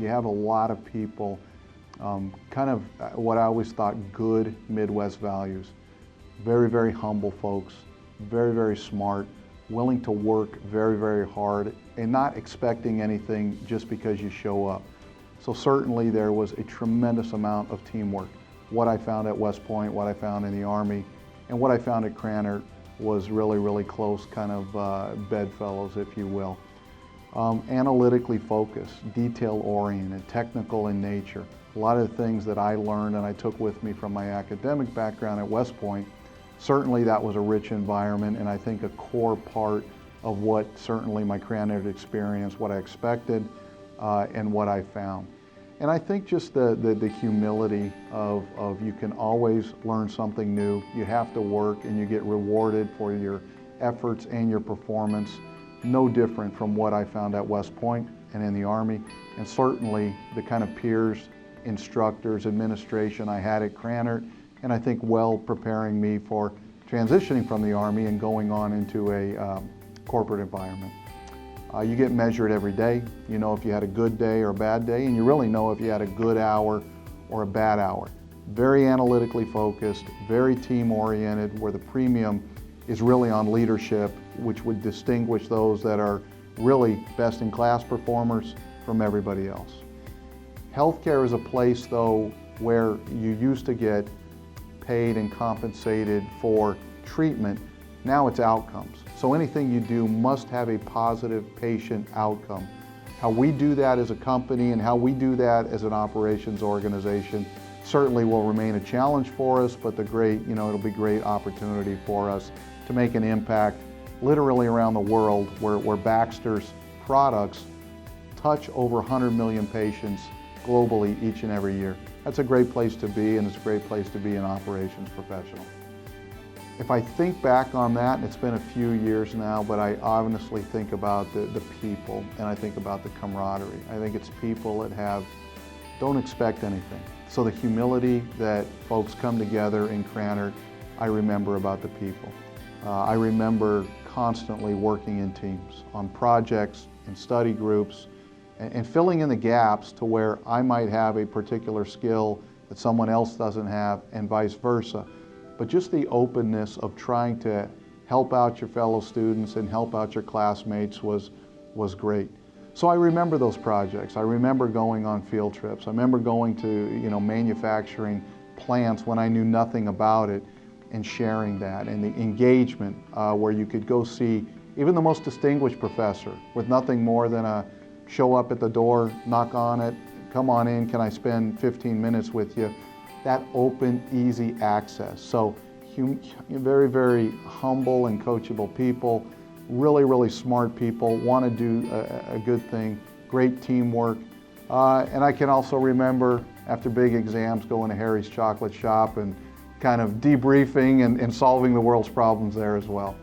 you have a lot of people, kind of what I always thought good Midwest values. Very, very humble folks, very, very smart, willing to work very, very hard, and not expecting anything just because you show up. So certainly there was a tremendous amount of teamwork. What I found at West Point, what I found in the Army, and what I found at Krannert was really, really close kind of bedfellows, if you will. Analytically focused, detail-oriented, technical in nature. A lot of the things that I learned and I took with me from my academic background at West Point, certainly that was a rich environment, and I think a core part of what certainly my Krannert experience, what I expected, and what I found. And I think just the humility of you can always learn something new. You have to work and you get rewarded for your efforts and your performance. No different from what I found at West Point and in the Army, and certainly the kind of peers, instructors, administration I had at Krannert, and I think well preparing me for transitioning from the Army and going on into a corporate environment. You get measured every day. You know if you had a good day or a bad day, and you really know if you had a good hour or a bad hour. Very analytically focused, very team-oriented, where the premium is really on leadership, which would distinguish those that are really best-in-class performers from everybody else. Healthcare is a place, though, where you used to get paid and compensated for treatment. Now it's outcomes. So anything you do must have a positive patient outcome. How we do that as a company and how we do that as an operations organization certainly will remain a challenge for us, but it'll be great opportunity for us to make an impact literally around the world, where Baxter's products touch over 100 million patients globally each and every year. That's a great place to be, and it's a great place to be an operations professional. If I think back on that, and it's been a few years now, but I honestly think about the people, and I think about the camaraderie. I think it's people that don't expect anything. So the humility that folks come together in Krannert, I remember about the people. I remember constantly working in teams, on projects, in study groups, and filling in the gaps to where I might have a particular skill that someone else doesn't have, and vice versa. But just the openness of trying to help out your fellow students and help out your classmates was great. So I remember those projects. I remember going on field trips. I remember going to manufacturing plants when I knew nothing about it, and sharing that, and the engagement where you could go see even the most distinguished professor with nothing more than show up at the door, knock on it, come on in, can I spend 15 minutes with you? That open, easy access. So very, very humble and coachable people, really, really smart people, want to do a good thing, great teamwork. And I can also remember after big exams going to Harry's Chocolate Shop and kind of debriefing and solving the world's problems there as well.